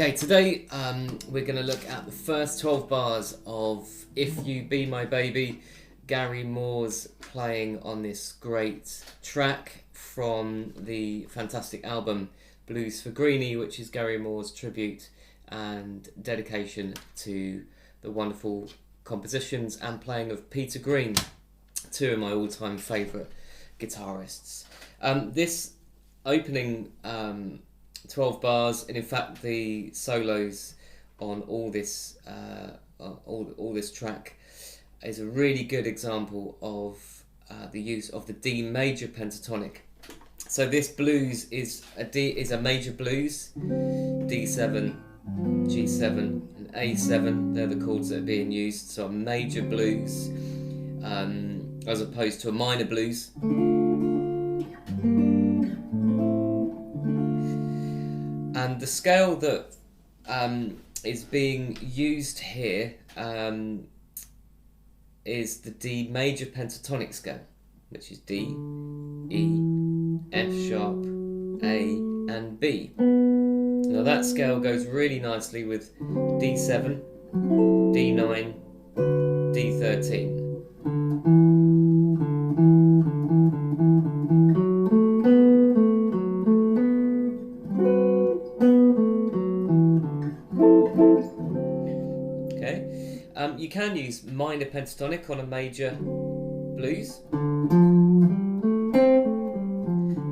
Okay, today we're going to look at the first 12 bars of If You Be My Baby, Gary Moore's playing on this great track from the fantastic album Blues for Greeny, which is Gary Moore's tribute and dedication to the wonderful compositions and playing of Peter Green, two of my all-time favourite guitarists. This opening 12 bars, and in fact the solos on all this track is a really good example of the use of the D major pentatonic. So this blues is a major blues, D7, G7 and A7, they're the chords that are being used, so a major blues as opposed to a minor blues. And the scale that is being used here is the D major pentatonic scale, which is D, E, F sharp, A and B. Now that scale goes really nicely with D7, D9, D13. You can use minor pentatonic on a major blues.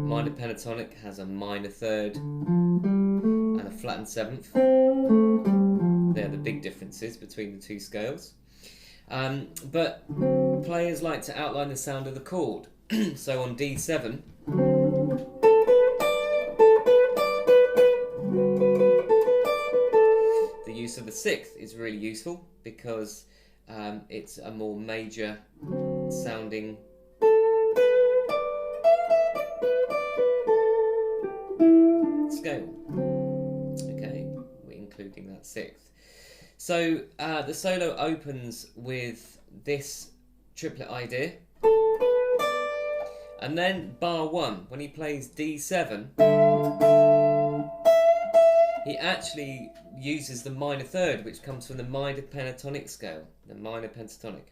Minor pentatonic has a minor third and a flattened seventh. They're the big differences between the two scales. But players like to outline the sound of the chord. So on D7, the use of the sixth is really useful because it's a more major sounding scale. Okay, we're including that sixth. So the solo opens with this triplet idea, and then bar 1, when he plays D7, he actually uses the minor third, which comes from the minor pentatonic scale, the minor pentatonic.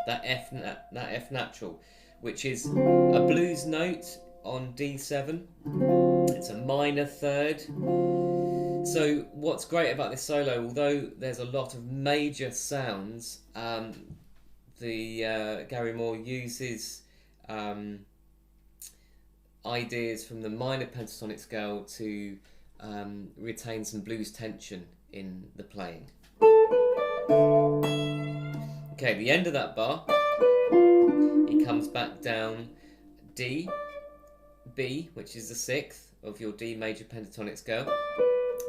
That F natural, which is a blues note on D7. It's a minor third. So what's great about this solo, although there's a lot of major sounds, Gary Moore uses ideas from the minor pentatonic scale to retain some blues tension in the playing. Okay, the end of that bar, he comes back down D, B, which is the sixth of your D major pentatonic scale,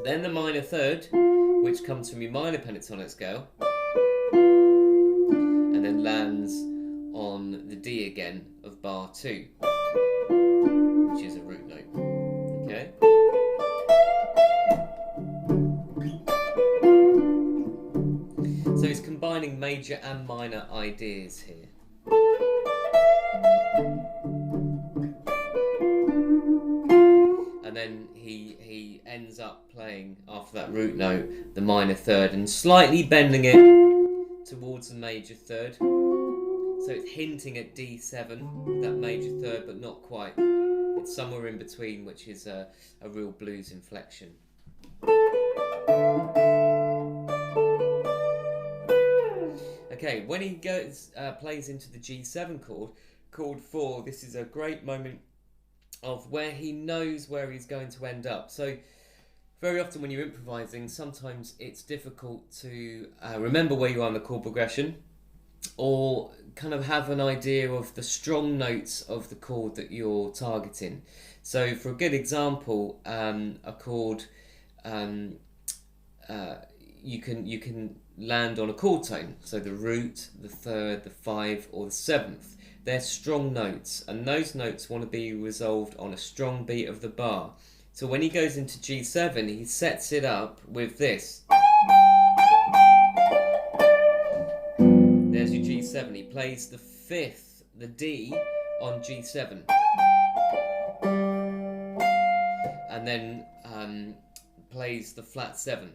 then the minor third, which comes from your minor pentatonic scale, and then lands on the D again of bar 2, which is a root note. Okay. So he's combining major and minor ideas here. And then he ends up playing, after that root note, the minor third and slightly bending it towards the major third. So it's hinting at D7 with that major third, but not quite. It's somewhere in between, which is a real blues inflection. Okay, when he goes plays into the G7 chord 4, this is a great moment of where he knows where he's going to end up. So very often when you're improvising, sometimes it's difficult to remember where you are in the chord progression, or kind of have an idea of the strong notes of the chord that you're targeting. So for a good example, a chord, you can land on a chord tone, so the root, the third, the 5 or the 7th. They're strong notes, and those notes want to be resolved on a strong beat of the bar. So when he goes into G7, he sets it up with this. There's your G7. He plays the 5th, the D, on G7. And then plays the flat 7.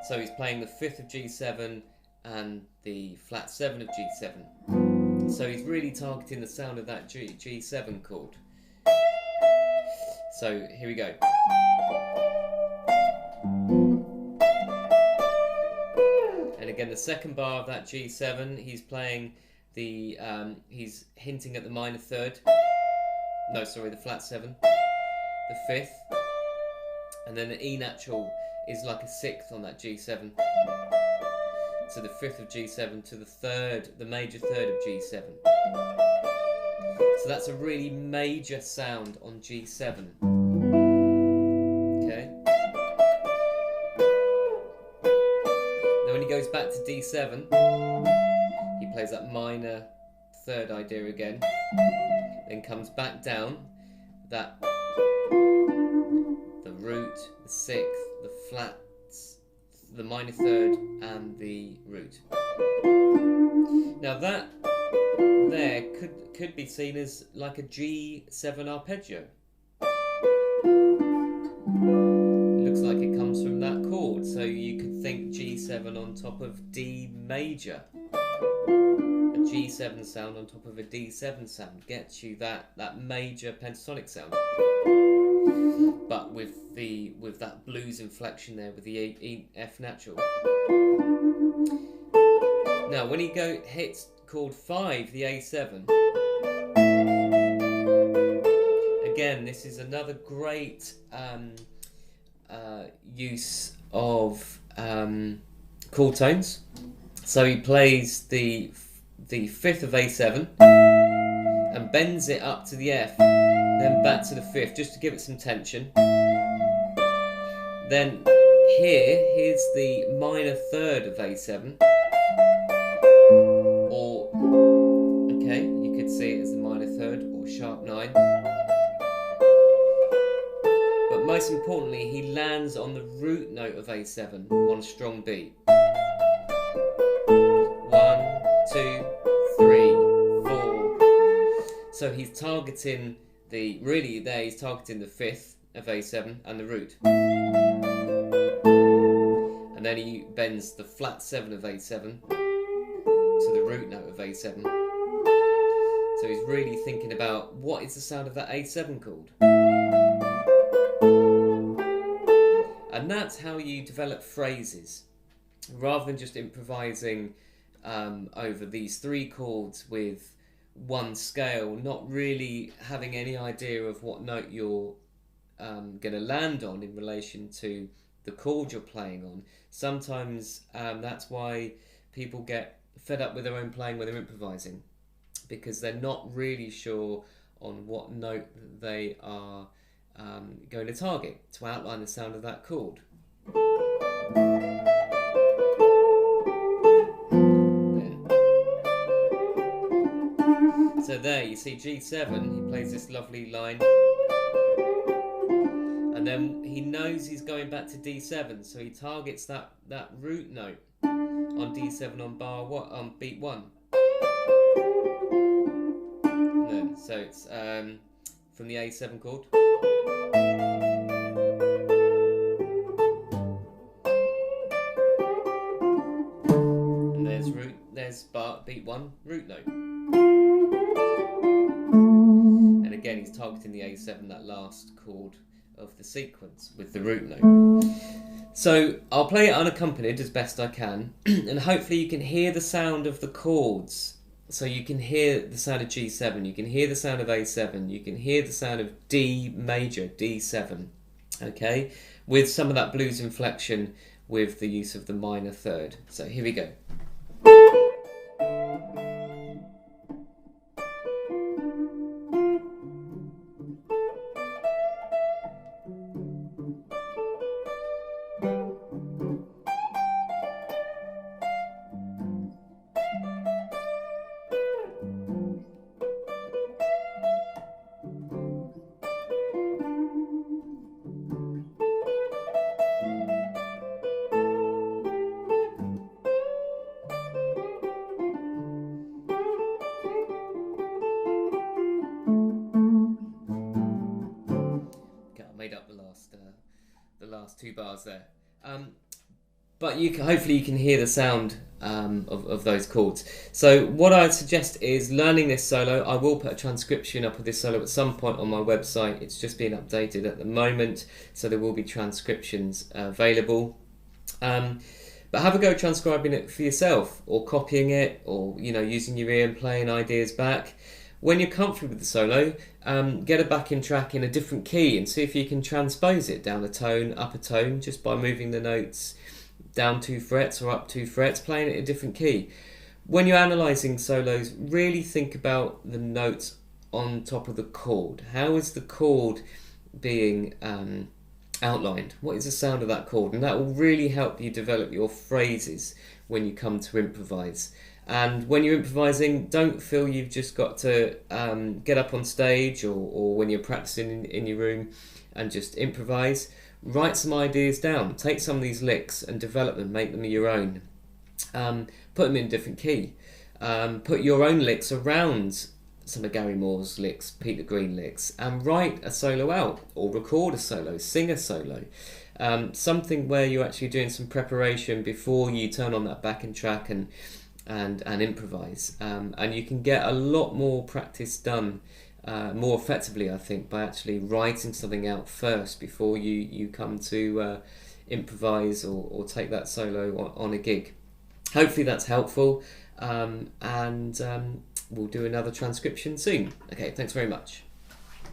So he's playing the 5th of G7 and the flat 7 of G7. So he's really targeting the sound of that G7 chord. So here we go. And again, the second bar of that G7, he's playing the, he's hinting at the minor 3rd. No, sorry, the flat 7. The 5th. And then the E natural is like a 6th on that G7. So the 5th of G7 to the 3rd, the major 3rd of G7. So that's a really major sound on G7. Okay. Then when he goes back to D7, he plays that minor 3rd idea again. Then comes back down, that the root, the 6th, the flats, the minor 3rd, and the root. Now that there could be seen as like a G7 arpeggio. Looks like it comes from that chord, so you could think G7 on top of D major. A G7 sound on top of a D7 sound gets you that major pentatonic sound. But with that blues inflection there, with the E, F natural. Now when he hits chord 5, the A7, again this is another great use of chord tones. So he plays the 5th of A7 and bends it up to the F, then back to the 5th just to give it some tension. Then here's the minor 3rd of A7, or okay, you could see it as the minor 3rd or sharp 9. But most importantly, he lands on the root note of A7 on a strong beat. 1, 2, 3, 4. So he's targeting he's targeting the 5th of A7 and the root. And then he bends the flat 7 of A7 to the root note of A7. So he's really thinking about what is the sound of that A7 called. And that's how you develop phrases, rather than just improvising over these 3 chords with one scale, not really having any idea of what note you're going to land on in relation to the chord you're playing on. Sometimes that's why people get fed up with their own playing when they're improvising, because they're not really sure on what note they are going to target to outline the sound of that chord. So there you see G7, he plays this lovely line, and then he knows he's going back to D7, so he targets that root note on D7 on on beat 1. And then, so it's from the A7 chord. And there's beat 1, root note. And again he's targeting the A7, that last chord of the sequence, with the root note. So I'll play it unaccompanied as best I can, and hopefully you can hear the sound of the chords. So you can hear the sound of G7, you can hear the sound of A7, you can hear the sound of D major, D7, okay, with some of that blues inflection with the use of the minor 3rd. So here we go. the last 2 bars there. But hopefully you can hear the sound of those chords. So what I'd suggest is learning this solo. I will put a transcription up of this solo at some point on my website. It's just being updated at the moment, so there will be transcriptions available. But have a go transcribing it for yourself, or copying it, or using your ear and playing ideas back. When you're comfortable with the solo, get a backing track in a different key and see if you can transpose it down a tone, up a tone, just by moving the notes down 2 frets or up 2 frets, playing it in a different key. When you're analysing solos, really think about the notes on top of the chord. How is the chord being outlined? What is the sound of that chord? And that will really help you develop your phrases when you come to improvise. And when you're improvising, don't feel you've just got to get up on stage or when you're practicing in your room and just improvise. Write some ideas down. Take some of these licks and develop them, make them your own. Put them in a different key. Put your own licks around some of Gary Moore's licks, Peter Green licks, and write a solo out, or record a solo, sing a solo. Something where you're actually doing some preparation before you turn on that backing track and improvise. And you can get a lot more practice done more effectively, I think, by actually writing something out first before you come to improvise or take that solo on a gig. Hopefully that's helpful, and we'll do another transcription soon. Okay, thanks very much.